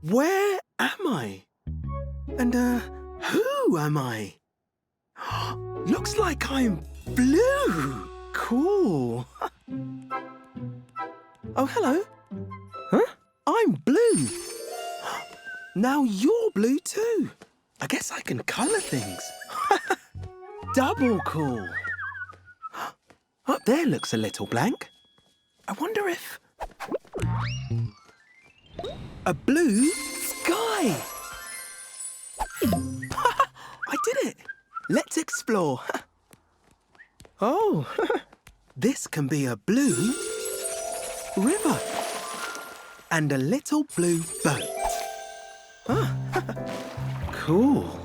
Where am I? And, who am I? Looks like I'm blue. Cool. Oh, hello. Huh? I'm blue. Now you're blue too. I guess I can colour things. Double cool. Up there looks a little blank. I wonder if... A blue sky. I did it. Let's explore. Oh, this can be a blue river and a little blue boat. Cool.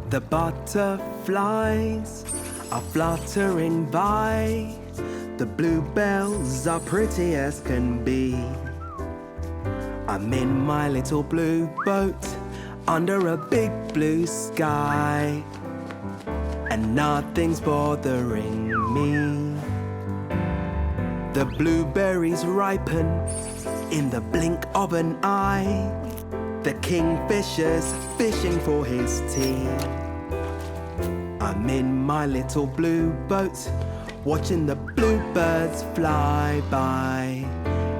The butterflies are fluttering by. The bluebells are pretty as can be. I'm in my little blue boat under a big blue sky, and nothing's bothering me. The blueberries ripen in the blink of an eye. The kingfisher's fishing for his tea. I'm in my little blue boat, watching the bluebirds fly by,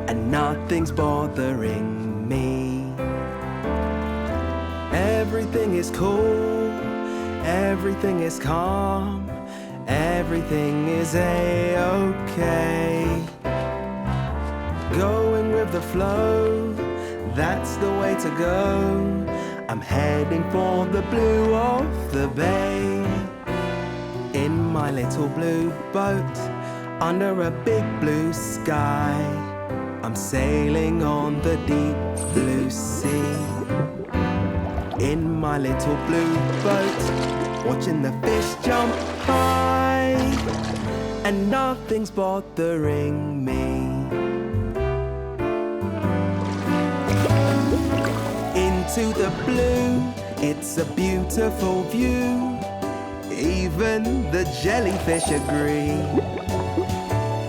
and nothing's bothering me. Everything is cool, everything is calm, everything is a-okay. Going with the flow, that's the way to go. I'm heading for the blue of the bay. In my little blue boat, under a big blue sky, I'm sailing on the deep blue sea. In my little blue boat, watching the fish jump high, and nothing's bothering me. Into the blue, it's a beautiful view. Even the jellyfish agree.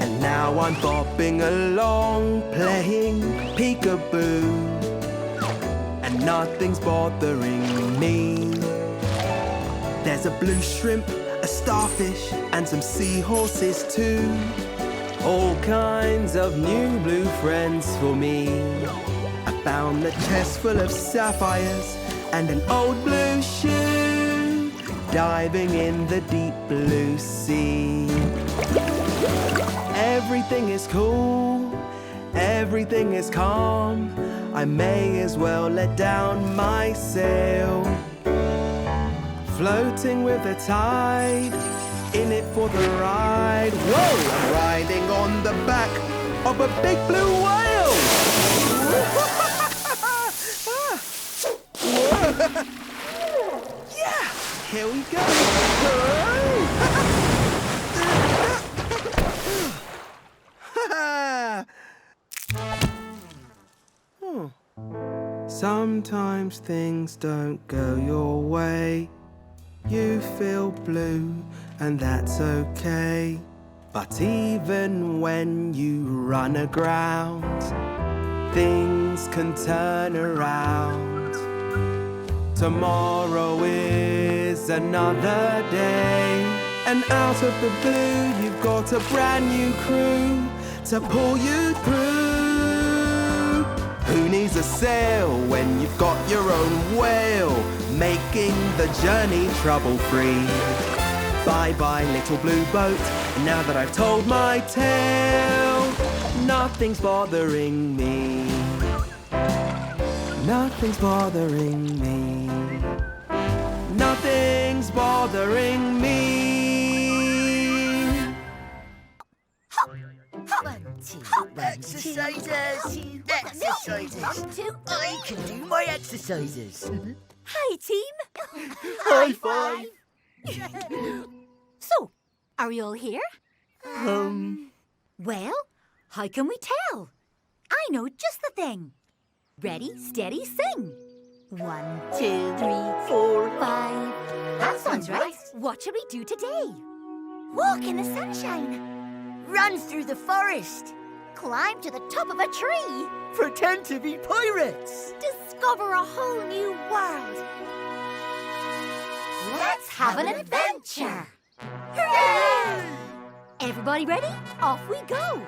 And now I'm bopping along, playing peekaboo, and nothing's bothering me. There's a blue shrimp, a starfish, and some seahorses too. All kinds of new blue friends for me. I found a chest full of sapphires and an old blue shoe, diving in the deep blue sea. Everything is cool, everything is calm. I may as well let down my sail. Floating with the tide, in it for the ride. Whoa, I'm riding on the back of a big blue whale. Yeah, here we go. Sometimes things don't go your way. You feel blue, and that's okay. But even when you run aground, things can turn around. Tomorrow is another day, and out of the blue, you've got a brand new crew to pull you through. Who needs a sail when you've got your own whale, making the journey trouble-free? Bye-bye, little blue boat, now that I've told my tale, nothing's bothering me. Nothing's bothering me. Nothing's bothering me. 1, 2, 1, exercises. Exercises. I can do my exercises. Hi, team. High five. So, are we all here? Well, how can we tell? I know just the thing. Ready, steady, sing. 1, 2, 3, 4, 5. That sounds right. What shall we do today? Walk in the sunshine. Run through the forest. Climb to the top of a tree. Pretend to be pirates. Discover a whole new world. Let's have an adventure. Hooray! Everybody ready? Off we go.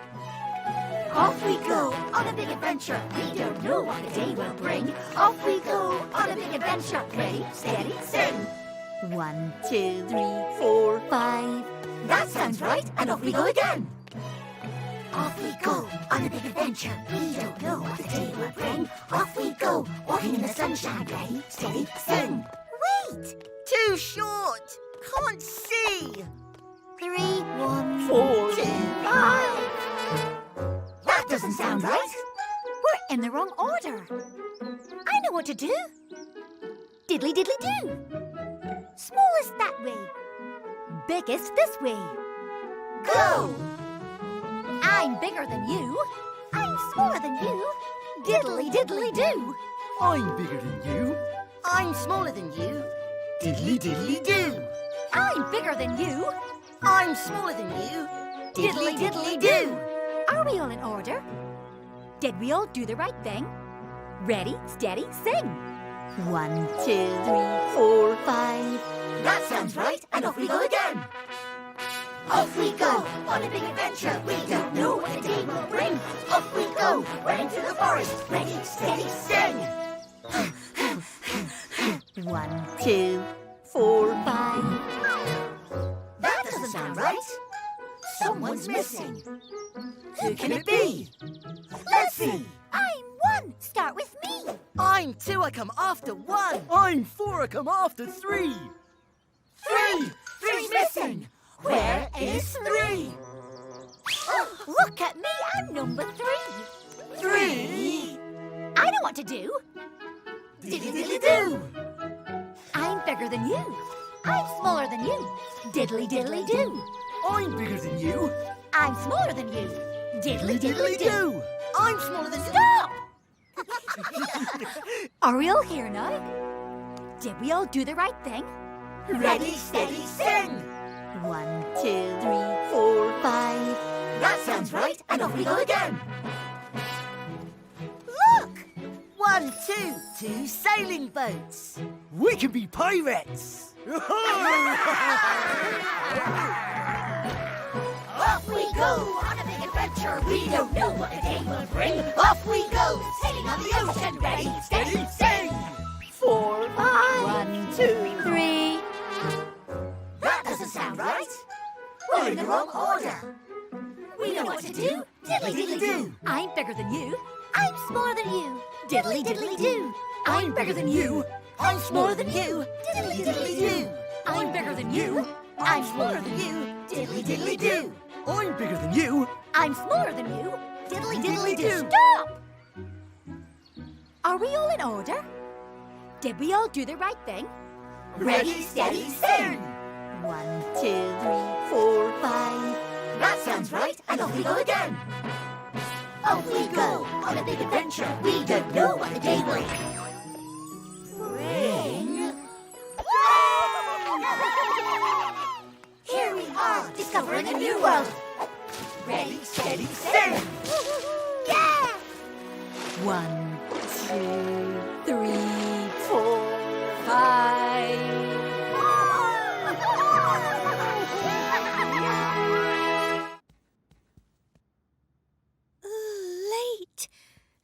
Off we go on a big adventure. We don't know what the day will bring. Off we go on a big adventure. Ready, steady, sing. 1, 2, 3, 4, 5. That sounds right, and off we go again. Off we go on a big adventure. We don't know what the day will bring. Off we go, walking in the sunshine. Ready, steady, sing. Wait! Too short. Can't see. 3, 1, 4, 2, 5. That doesn't sound right. We're in the wrong order. I know what to do. Diddly diddly do. Smallest that way. Biggest this way. Go! I'm bigger than you. I'm smaller than you. Diddly diddly do. I'm bigger than you. I'm smaller than you. Diddly diddly do. I'm bigger than you. I'm smaller than you. Diddly diddly do. Are we all in order? Did we all do the right thing? Ready, steady, sing. 1, 2, 3, 4, 5. That sounds right, and off we go again. Off we go on a big adventure. We don't know what the day will bring. Off we go, we're into the forest. Ready, steady, sing. 1, 2, 4, 5. That doesn't sound right. Someone's missing. Who can it be? Let's see. I'm 1. Start with me. I'm 2. I come after 1. I'm 4. I come after 3. 3. 3's missing. Where is 3? Oh, look at me. I'm number 3. 3. I know what to do. Diddly diddly do. I'm bigger than you. I'm smaller than you. Diddly diddly do. I'm bigger than you. I'm smaller than you. Diddly diddly do. I'm smaller than you. Stop! Are we all here now? Did we all do the right thing? Ready, steady, sing. 1, 2, 3, 4, 5. That sounds right, and off we go again. Look! 1, 2, 2 sailing boats. We can be pirates. Off we go on a big adventure. We don't know what the day will bring. Off we go, sailing on the ocean. Ready, steady, sing. 4, 5. 1, 2, 3. That doesn't sound right. We're in the wrong order. We know what to do. Diddly diddly do. I'm bigger than you. I'm smaller than you. Diddly diddly do. I'm bigger than you. I'm smaller than you. Diddly diddly do. I'm bigger than you. I'm smaller than you. Diddly diddly do. I'm bigger than you. I'm smaller than you. Diddly diddly do. Stop! Are we all in order? Did we all do the right thing? Ready, steady, sing. 1, 2, 3, 4, 5. That sounds right, and off we go again. Off we go on a big adventure. We don't know what the day will bring. Here we are, discovering a new world. Ready, steady, sing. Yeah! 1, 2, 3, 4, 5.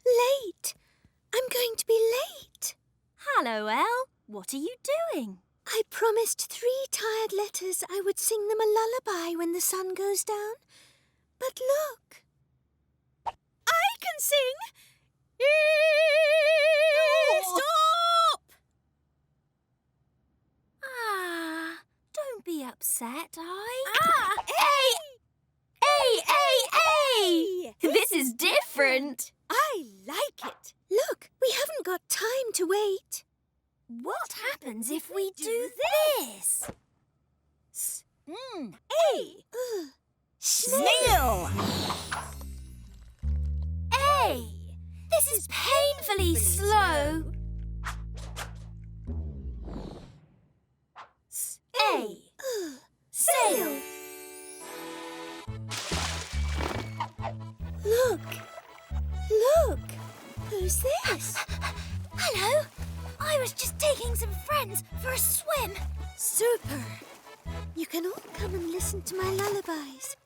Late. I'm going to be late. Hello, Elle. What are you doing? I promised 3 tired letters I would sing them a lullaby when the sun goes down. But look. I can sing. Stop! Ah, don't be upset, Hey! This is different. I like it. Look, we haven't got time to wait. What happens if we do this? Snail! A. This is painfully slow. A. Sail. Look, Who's this? Hello. I was just taking some friends for a swim. Super. You can all come and listen to my lullabies.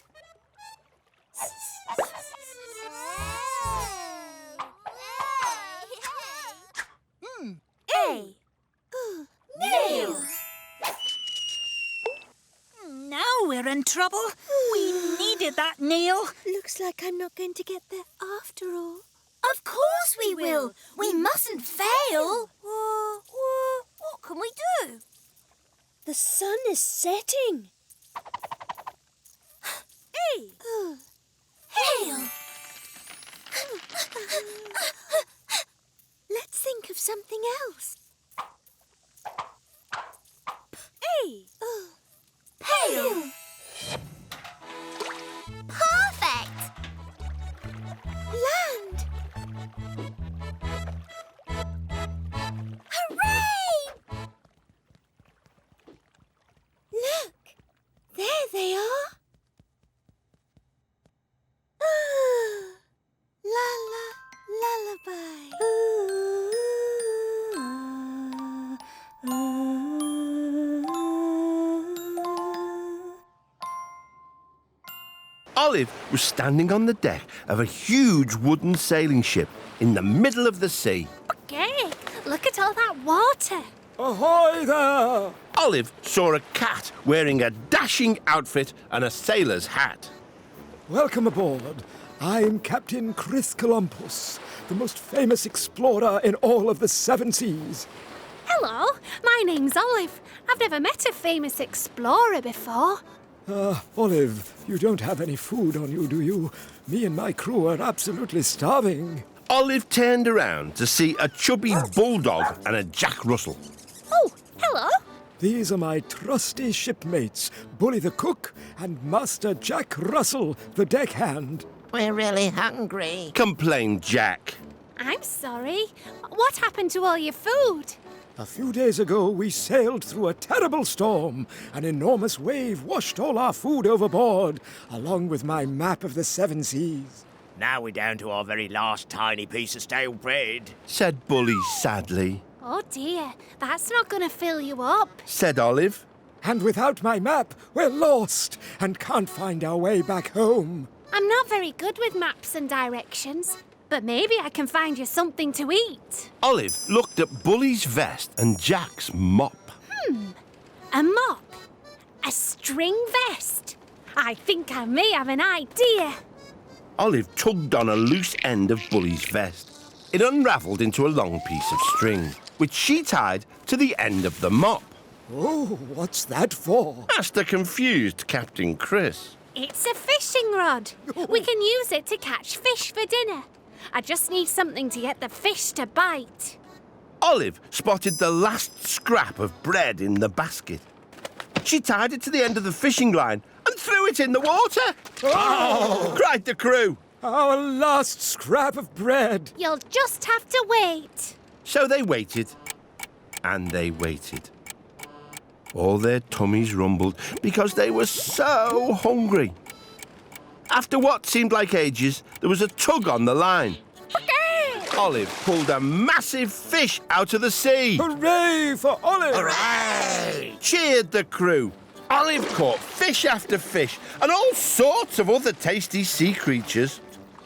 A. Nail. Now we're in trouble. We needed that nail. Looks like I'm not going to get there after all. Of course we will. We mustn't fail. What can we do? The sun is setting. A. Hail. Let's think of something else. A. Pail. Perfect. Land. Hooray! Look, there they are. Lullaby. Olive was standing on the deck of a huge wooden sailing ship in the middle of the sea. Okay, look at all that water. Ahoy there! Olive saw a cat wearing a dashing outfit and a sailor's hat. Welcome aboard. I'm Captain Chris Columbus, the most famous explorer in all of the 7 seas. Hello, my name's Olive. I've never met a famous explorer before. Olive, you don't have any food on you, do you? Me and my crew are absolutely starving. Olive turned around to see a chubby bulldog and a Jack Russell. Oh, hello. These are my trusty shipmates, Bully the cook and Master Jack Russell, the deckhand. We're really hungry. Complained Jack. I'm sorry. What happened to all your food? A few days ago, we sailed through a terrible storm. An enormous wave washed all our food overboard, along with my map of the 7 seas. Now we're down to our very last tiny piece of stale bread. Said Bully sadly. Oh dear, that's not going to fill you up. Said Olive. And without my map, we're lost and can't find our way back home. I'm not very good with maps and directions, but maybe I can find you something to eat. Olive looked at Bully's vest and Jack's mop. A mop? A string vest? I think I may have an idea. Olive tugged on a loose end of Bully's vest. It unravelled into a long piece of string, which she tied to the end of the mop. Oh, what's that for? Asked the confused Captain Chris. It's a fishing rod. We can use it to catch fish for dinner. I just need something to get the fish to bite. Olive spotted the last scrap of bread in the basket. She tied it to the end of the fishing line and threw it in the water. Oh! Cried the crew. Our last scrap of bread. You'll just have to wait. So they waited, and they waited. All their tummies rumbled because they were so hungry. After what seemed like ages, there was a tug on the line. Olive pulled a massive fish out of the sea. Hooray for Olive! Hooray! Cheered the crew. Olive caught fish after fish and all sorts of other tasty sea creatures.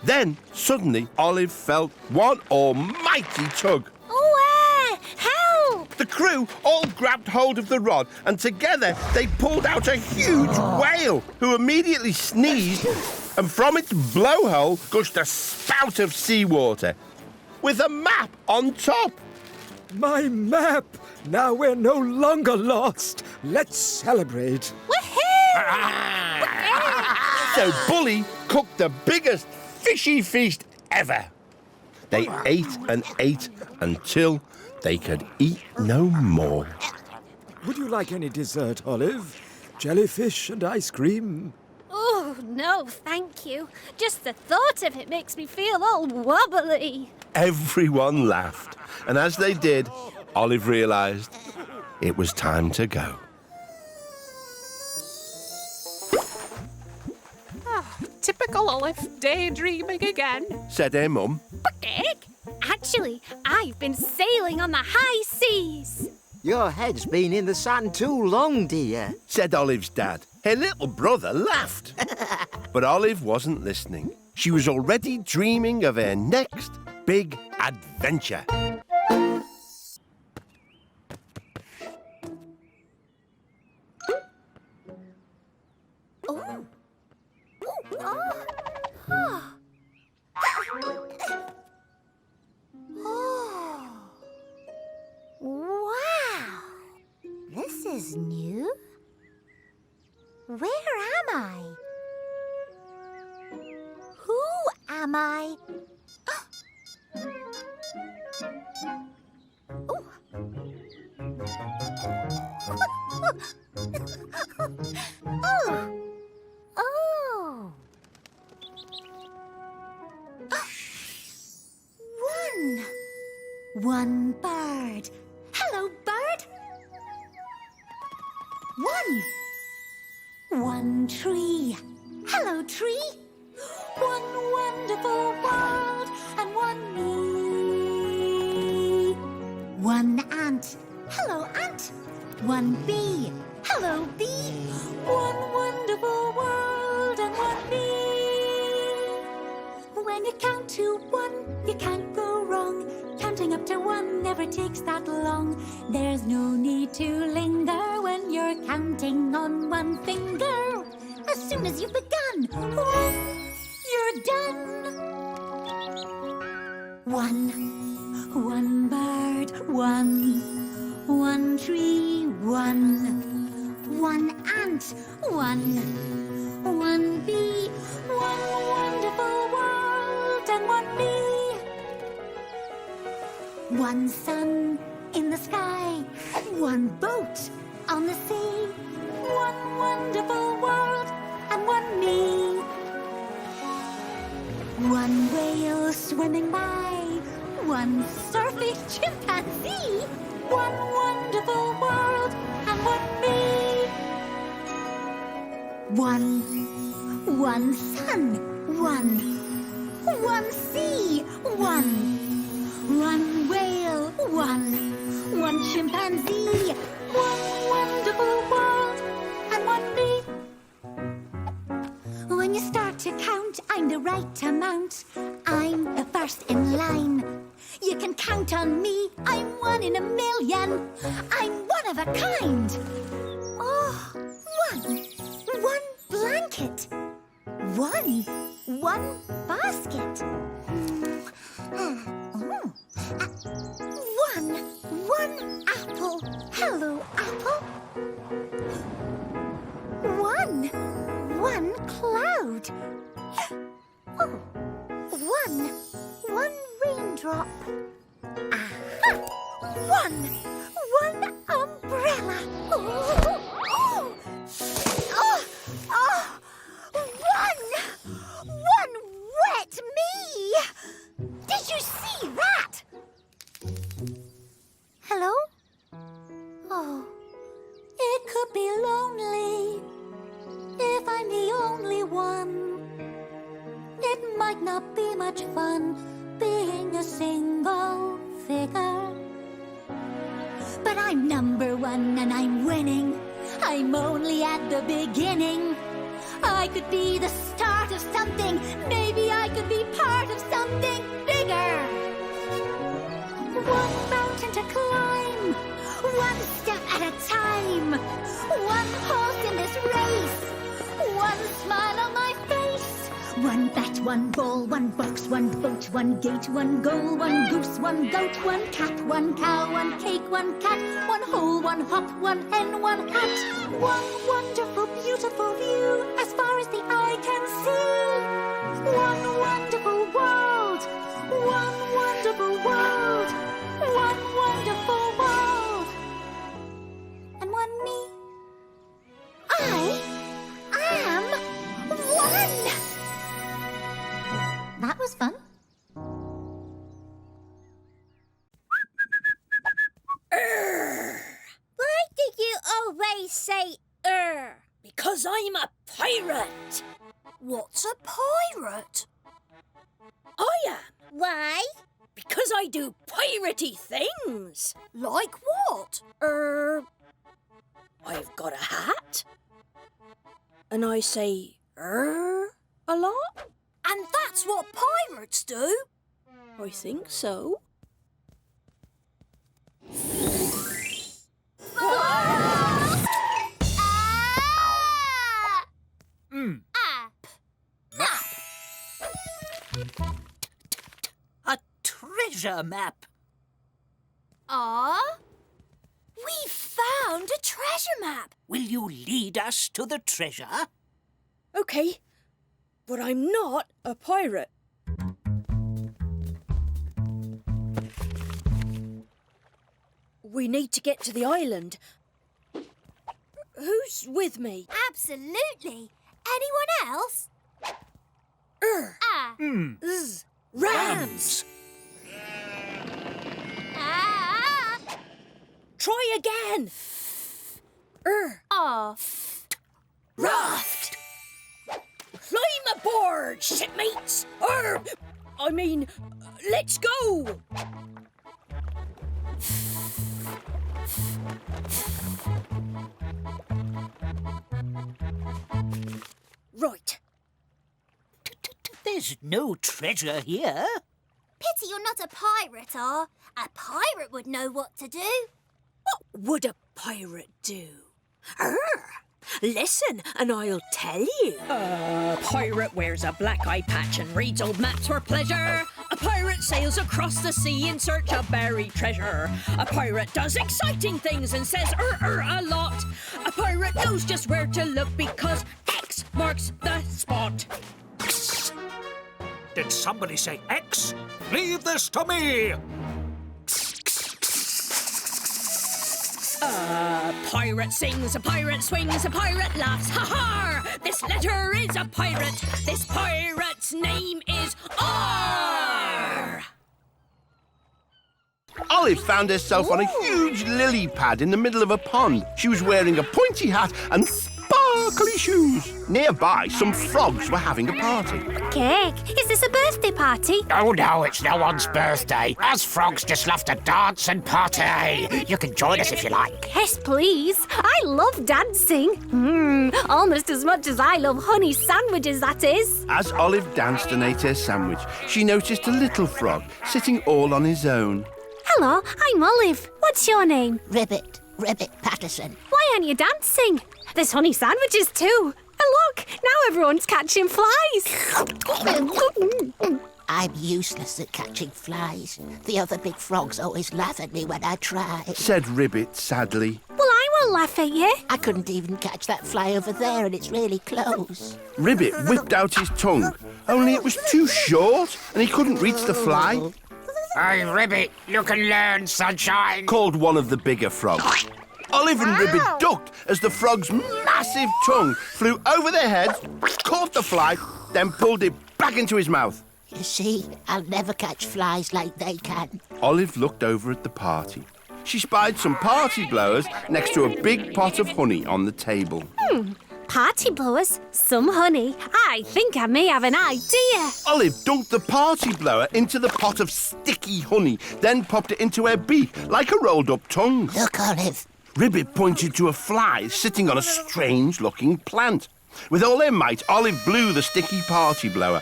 Then, suddenly, Olive felt one almighty tug. Oh, help! The crew all grabbed hold of the rod and together they pulled out a huge whale who immediately sneezed and from its blowhole gushed a spout of seawater with a map on top. My map! Now we're no longer lost. Let's celebrate. Woohoo! So Bully cooked the biggest fishy feast ever. They ate and ate until they could eat no more. Would you like any dessert, Olive? Jellyfish and ice cream? Oh, no, thank you. Just the thought of it makes me feel all wobbly. Everyone laughed, and as they did, Olive realised it was time to go. Typical Olive, daydreaming again. Said her mum. Egg? I'd Actually, I've been sailing on the high seas. Your head's been in the sand too long, dear. Said Olive's dad. Her little brother laughed. But Olive wasn't listening. She was already dreaming of her next big adventure. Wow! This is new. Where am I? Who am I? Oh. Oh. One bird. Hello, bird. One tree. Hello, tree. One wonderful world and one me. One ant. Hello, ant. One bee. Hello, bee. One wonderful world and one me. When you count to one, you can't go wrong. Counting up to one never takes that long. There's no need to linger when you're counting on one finger. As soon as you've begun, you're done. One bird, one tree, one ant, one bee, one wonderful world and one me. One sun in the sky, one boat on the sea, one wonderful world and one me. One whale swimming by, one surfing chimpanzee, one wonderful world and one me. One sun, one sea, one whale, one chimpanzee, one wonderful world and one me. When you start to count, I'm the right amount. I'm the first in line. You can count on me. I'm one in a million. I'm one of a kind. Oh, one blanket. One basket. One apple. Hello, apple. One cloud. Oh, one raindrop. Aha! One umbrella. One wet me. Did you see that? Hello? Oh, it could be lonely if I'm the only one. It might not be much fun being a single figure. But I'm number one and I'm winning. I'm only at the beginning. I could be the start of something. Maybe I could be part of something bigger. One mountain to climb, one step at a time. One horse in this race, one smile on my face. One bat, one ball, one box, one boat, one gate, one goal, one goose, one goat, one cat, one cow, one cake, one cat, one hole, one hop, one hen, one hat. One wonderful, beautiful view as far as the eye can see. One wonderful world, one wonderful world, one wonderful world, and one me. I am one. That was fun. Why do you always say Because I'm a pirate. What's a pirate? I am. Why? Because I do piratey things. Like what? I've got a hat. And I say, a lot? And that's what pirates do. I think so. A treasure map. We found a treasure map. Will you lead us to the treasure? OK, but I'm not a pirate. We need to get to the island. Who's with me? Absolutely. Anyone else? Rams! Try again! Raft! Climb aboard, shipmates! Let's go! Right. There's no treasure here. Pity you're not a pirate, A pirate would know what to do. What would a pirate do? Listen, and I'll tell you. A pirate wears a black eye patch and reads old maps for pleasure. A pirate sails across the sea in search of buried treasure. A pirate does exciting things and says a lot. A pirate knows just where to look because X marks the spot. Did somebody say X? Leave this to me! A pirate sings, a pirate swings, a pirate laughs. Ha-ha! This letter is a pirate. This pirate's name is R. Olive found herself on a huge lily pad in the middle of a pond. She was wearing a pointy hat and sparkly shoes. Nearby, some frogs were having a party. Cake, is this a birthday party? Oh no, it's no one's birthday. Us frogs just love to dance and party. You can join us if you like. Yes, please. I love dancing. Almost as much as I love honey sandwiches, that is. As Olive danced and ate her sandwich, she noticed a little frog sitting all on his own. Hello, I'm Olive. What's your name? Ribbit Patterson. Why aren't you dancing? There's honey sandwiches too. And look, now everyone's catching flies. I'm useless at catching flies. The other big frogs always laugh at me when I try. Said Ribbit sadly. Well, I won't laugh at you. I couldn't even catch that fly over there and it's really close. Ribbit whipped out his tongue, only it was too short and he couldn't reach the fly. Hey, Ribbit, look and learn, sunshine. Called one of the bigger frogs. Olive and Ribbit ducked as the frog's massive tongue flew over their heads, caught the fly, then pulled it back into his mouth. You see, I'll never catch flies like they can. Olive looked over at the party. She spied some party blowers next to a big pot of honey on the table. Party blowers, some honey. I think I may have an idea. Olive dunked the party blower into the pot of sticky honey, then popped it into her beak like a rolled-up tongue. Look, Olive. Ribbit pointed to a fly sitting on a strange-looking plant. With all her might, Olive blew the sticky party blower.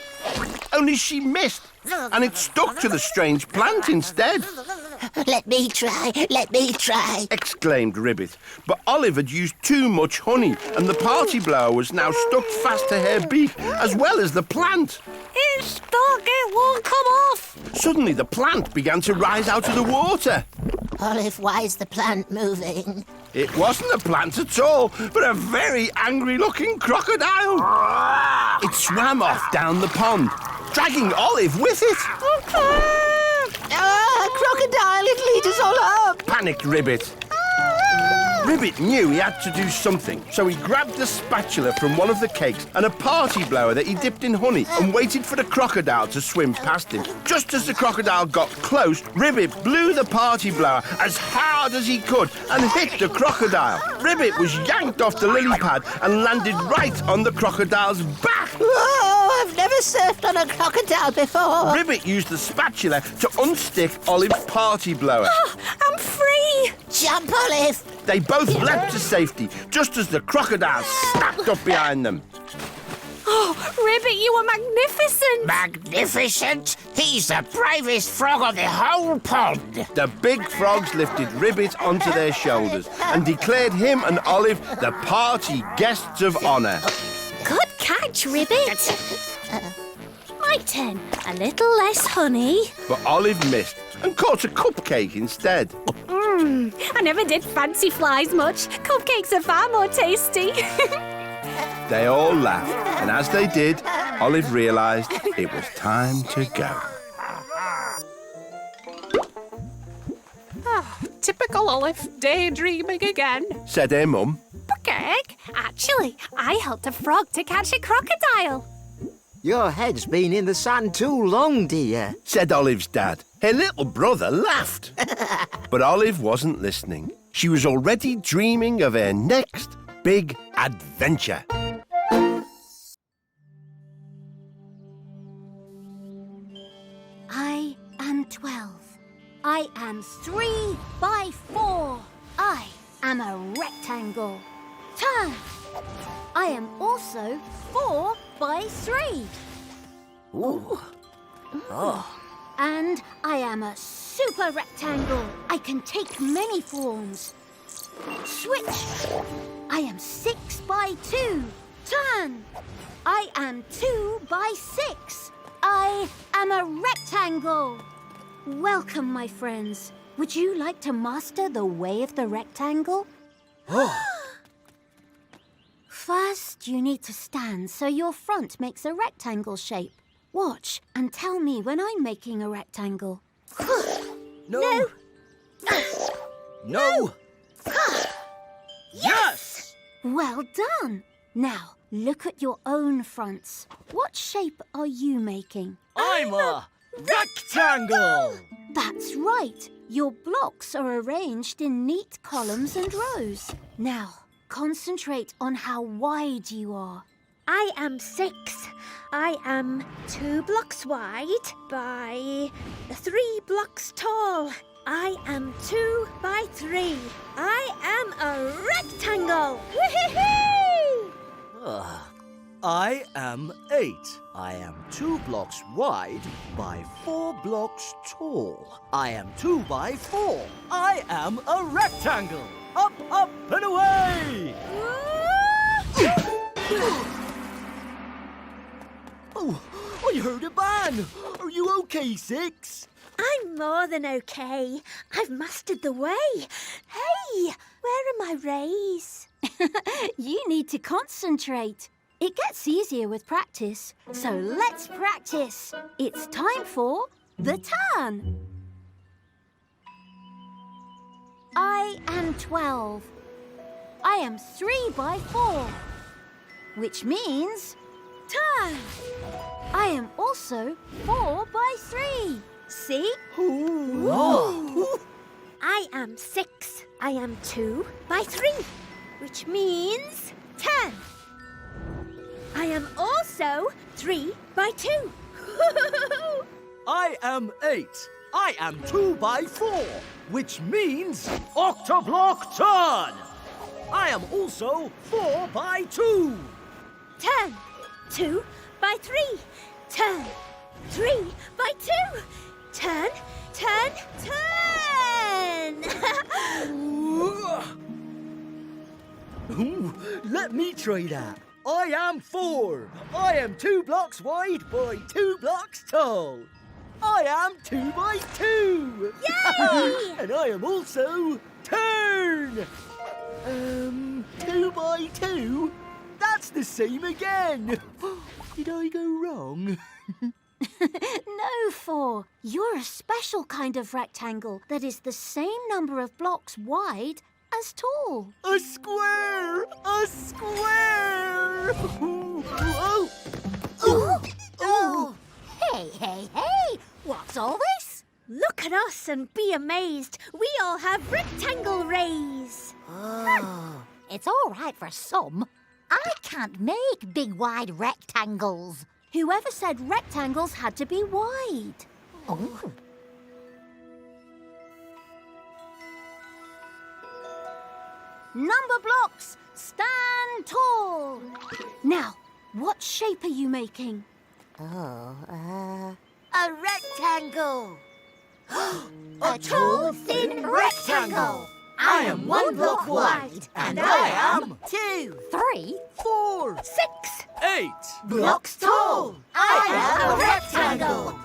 Only she missed, and it stuck to the strange plant instead. Let me try, Exclaimed Ribbit. But Olive had used too much honey, and the party blower was now stuck fast to her beak, as well as the plant. It's stuck, it won't come off. Suddenly, the plant began to rise out of the water. Olive, why is the plant moving? It wasn't a plant at all, but a very angry-looking crocodile. It swam off down the pond, dragging Olive with it. Crocodile, it'll eat us all up. Panicked Ribbit. Ribbit knew he had to do something, so he grabbed a spatula from one of the cakes and a party blower that he dipped in honey and waited for the crocodile to swim past him. Just as the crocodile got close, Ribbit blew the party blower as hard as he could and hit the crocodile. Ribbit was yanked off the lily pad and landed right on the crocodile's back. Oh, I've never surfed on a crocodile before. Ribbit used the spatula to unstick Olive's party blower. Oh, I'm free! Jump, Olive. They both leapt to safety, just as the crocodile snapped up behind them. Oh, Ribbit, you were magnificent! Magnificent? He's the bravest frog of the whole pond. The big frogs lifted Ribbit onto their shoulders and declared him and Olive the party guests of honour. Good catch, Ribbit. My turn. A little less honey. But Olive missed and caught a cupcake instead. I never did fancy flies much. Cupcakes are far more tasty. They all laughed, and as they did, Olive realised it was time to go. Typical Olive, daydreaming again. Said her mum. Cupcake? Actually, I helped a frog to catch a crocodile. Your head's been in the sand too long, dear. Said Olive's dad. Her little brother laughed. But Olive wasn't listening. She was already dreaming of her next big adventure. I am 12. I am 3 by 4. I am a rectangle. Turn. I am also 4 by 3. Ooh. Oh. And I am a super rectangle. I can take many forms. Switch. I am 6 by 2. Turn. I am 2 by 6. I am a rectangle. Welcome, my friends. Would you like to master the way of the rectangle? First, you need to stand so your front makes a rectangle shape. Watch and tell me when I'm making a rectangle. No. No. Yes! Well done. Now, look at your own fronts. What shape are you making? I'm a rectangle. That's right. Your blocks are arranged in neat columns and rows. Now, concentrate on how wide you are. I am 6. I am 2 blocks wide by 3 blocks tall. I am 2 by 3. I am a rectangle. Whee-hee-hee! I am 8. I am 2 blocks wide by 4 blocks tall. I am 2 by 4. I am a rectangle. Up, up, and away! Oh, I heard a bang. Are you okay, 6? I'm more than okay. I've mastered the way. Hey, where are my rays? You need to concentrate. It gets easier with practice. So let's practice. It's time for the turn. I am 12. I am 3 by 4, which means turn. I am also 4 by 3. See? Whoa. I am 6. I am 2 by 3, which means turn. I am also 3 by 2. I am 8. I am 2 by 4, which means octoblock turn. I am also 4 by 2. Turn. 2 by 3. Turn. 3 by 2. Turn, turn, turn. Ooh, let me try that. I am 4. I am 2 blocks wide by 2 blocks tall. I am 2 by 2. Yay! And I am also turn. 2 by 2? That's the same again. Did I go wrong? No, 4. You're a special kind of rectangle that is the same number of blocks wide as tall. A square! A square! Oh. Oh! Hey! What's all this? Look at us and be amazed. We all have rectangle rays. It's all right for some. I can't make big, wide rectangles. Whoever said rectangles had to be wide? Oh. Numberblocks, stand tall. Now, what shape are you making? Oh, A rectangle. A tall, thin rectangle. I am 1 block wide, and I am 2, 3, 4, 6, 8 blocks tall. I am a rectangle.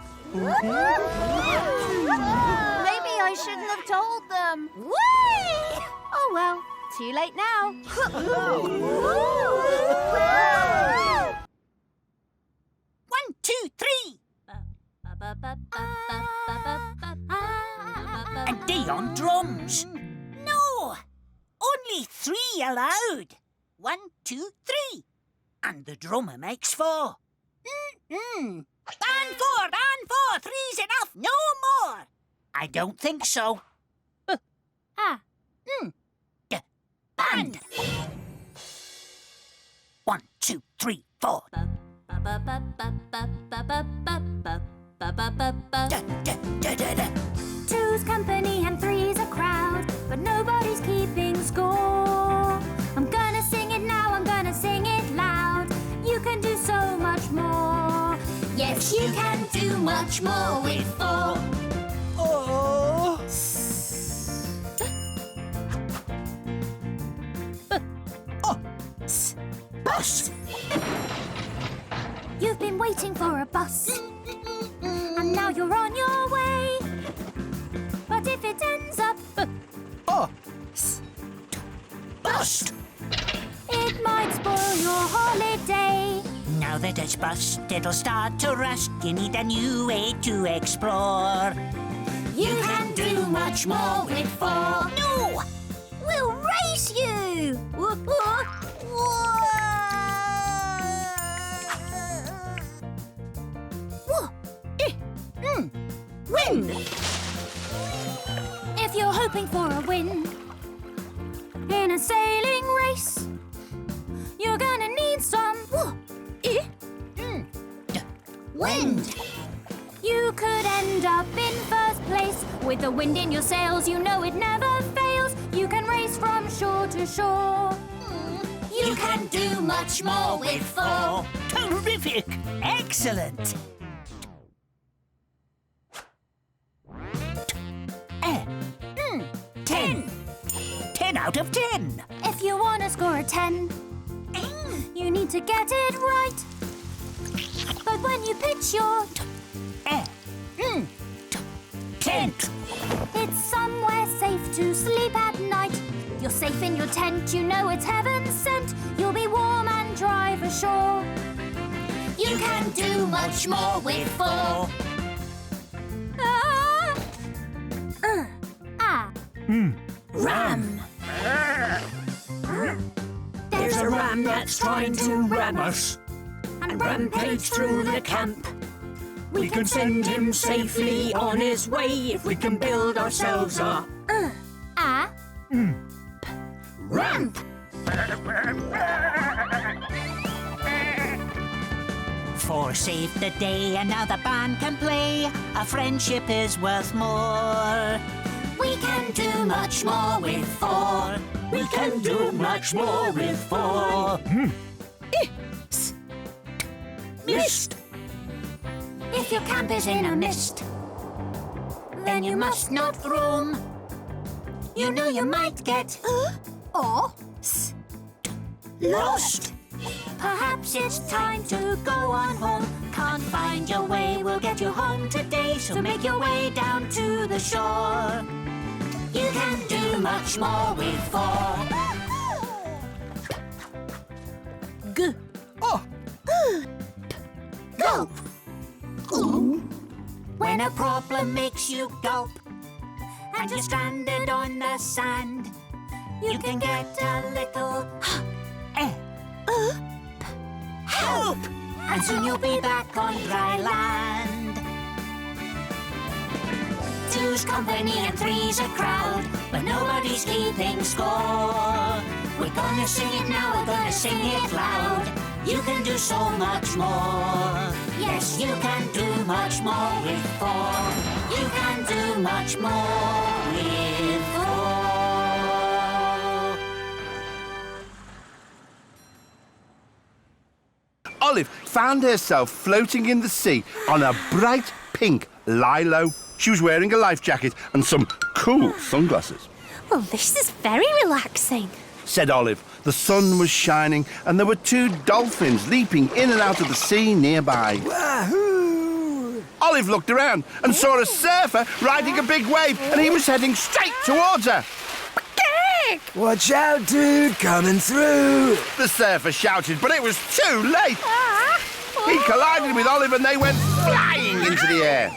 Maybe I shouldn't have told them. Whee! Oh well, too late now. 1, 2, 3. And they on drums. No, only 3 allowed. 1, 2, 3. And the drummer makes 4. Band 4, 3's enough, no more. I don't think so. Band. 1, 2, 3, 4. Two's company and three's a crowd, but nobody's keeping score. I'm gonna sing it now, I'm gonna sing it loud. You can do so much more. Yes, you can do much more with 4. Oh! Bus. You've been waiting for a bus, and now you're on your way. But if it ends up Bust. it might spoil your holiday. Now that it's bust, it'll start to rust. You need a new way to explore. You can do much more with 4. No! We'll race you! Win! If you're hoping for a win in a sailing race, you're gonna need some Wind! You could end up in first place. With the wind in your sails, you know it never fails. You can race from shore to shore. You can do much more with 4. Terrific! Excellent! 10. 10 out of 10. If you want to score a 10, you need to get it right. But when you pitch your Tent. it's somewhere safe to sleep at night. You're safe in your tent, you know it's heaven sent. You'll be warm and dry for sure. You can do much more with 4. Ram. There's a ram that's trying to ram us and rampage through the camp. We can send him safely on his way if we can build ourselves a Ramp. Four saved the day and now the band can play. A friendship is worth more. We can do much more with 4. We can do much more with 4. Mist. If your camp is in a mist, then you must not roam. You know you might get lost. Perhaps it's time to go on home. Can't find your way, we'll get you home today. So make your way down to the shore. You can do much more with 4. Gulp. When a problem makes you gulp and you're stranded on the sand, you can get a little help, and soon you'll be back on dry land. Two's company and three's a crowd, but nobody's keeping score. We're gonna sing it now, we're gonna sing it loud. You can do so much more. Yes, you can do much more with 4. You can do much more with 4. Olive found herself floating in the sea on a bright pink lilo. She was wearing a life jacket and some cool sunglasses. Well, this is very relaxing. Said Olive. The sun was shining and there were 2 dolphins leaping in and out of the sea nearby. Wahoo! Olive looked around and saw a surfer riding a big wave and he was heading straight towards her. Watch out, dude, coming through. The surfer shouted, but it was too late. He collided with Olive and they went flying into the air.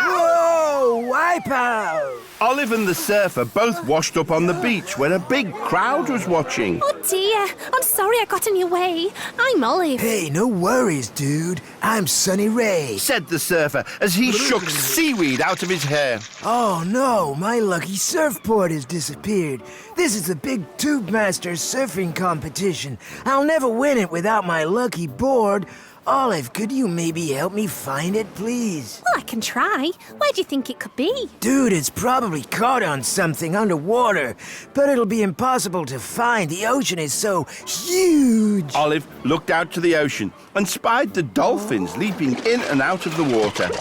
Whoa, wipe out. Olive and the surfer both washed up on the beach where a big crowd was watching. Oh dear, I'm sorry I got in your way. I'm Olive. Hey, no worries, dude. I'm Sunny Ray. Said the surfer as he shook seaweed out of his hair. Oh no, my lucky surfboard has disappeared. This is the big Tube Masters surfing competition. I'll never win it without my lucky board. Olive, could you maybe help me find it, please? Well, I can try. Where do you think it could be? Dude, it's probably caught on something underwater, but it'll be impossible to find. The ocean is so huge. Olive looked out to the ocean and spied the dolphins leaping in and out of the water.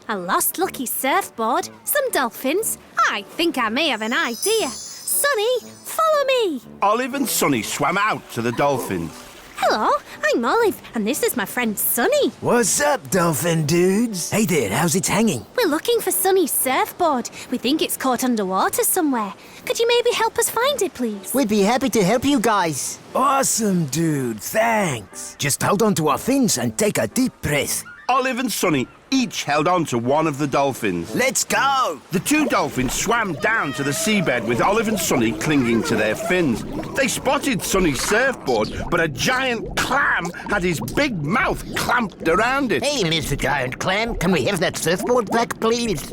A lost lucky surfboard, some dolphins. I think I may have an idea. Sunny, follow me. Olive and Sunny swam out to the dolphins. Hello, I'm Olive, and this is my friend Sunny. What's up, dolphin dudes? Hey there, how's it hanging? We're looking for Sunny's surfboard. We think it's caught underwater somewhere. Could you maybe help us find it, please? We'd be happy to help you guys. Awesome, dude, thanks. Just hold on to our fins and take a deep breath. Olive and Sunny each held on to one of the dolphins. Let's go! The 2 dolphins swam down to the seabed with Olive and Sunny clinging to their fins. They spotted Sunny's surfboard, but a giant clam had his big mouth clamped around it. Hey, Mr. Giant Clam, can we have that surfboard back, please?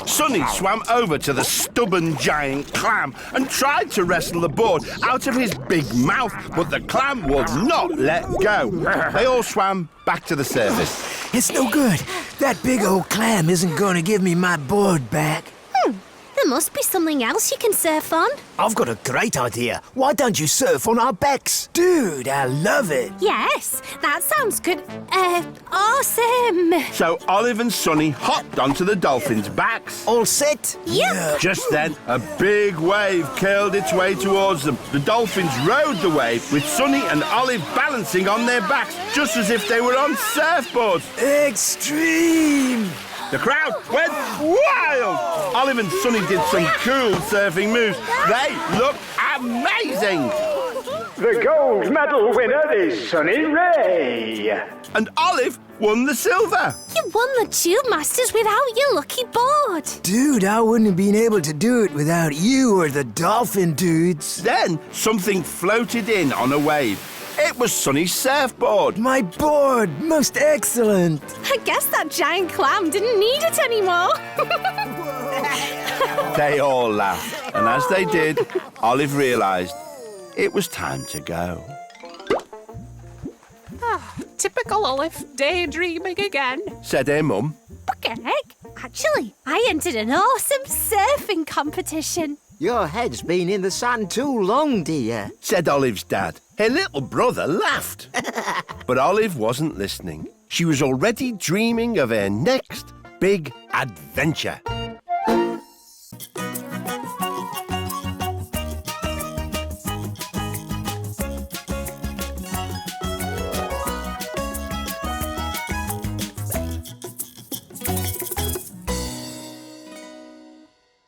Sunny swam over to the stubborn giant clam and tried to wrestle the board out of his big mouth, but the clam would not let go. They all swam back to the surface. It's no good. That big old clam isn't going to give me my board back. There must be something else you can surf on. I've got a great idea. Why don't you surf on our backs? Dude, I love it. Yes, that sounds good. Awesome. So Olive and Sunny hopped onto the dolphins' backs. All set? Yep. Just then, a big wave curled its way towards them. The dolphins rode the wave with Sunny and Olive balancing on their backs, just as if they were on surfboards. Extreme! The crowd went wild. Olive and Sunny did some cool surfing moves. They looked amazing. The gold medal winner is Sunny Ray. And Olive won the silver. You won the Tube Masters without your lucky board. Dude, I wouldn't have been able to do it without you or the dolphin dudes. Then something floated in on a wave. It was Sunny's surfboard. My board, most excellent. I guess that giant clam didn't need it anymore. They all laughed, and as they did, Olive realised it was time to go. Typical Olive, daydreaming again. Said her mum. Actually, I entered an awesome surfing competition. Your head's been in the sand too long, dear. Said Olive's dad. Her little brother laughed. But Olive wasn't listening. She was already dreaming of her next big adventure.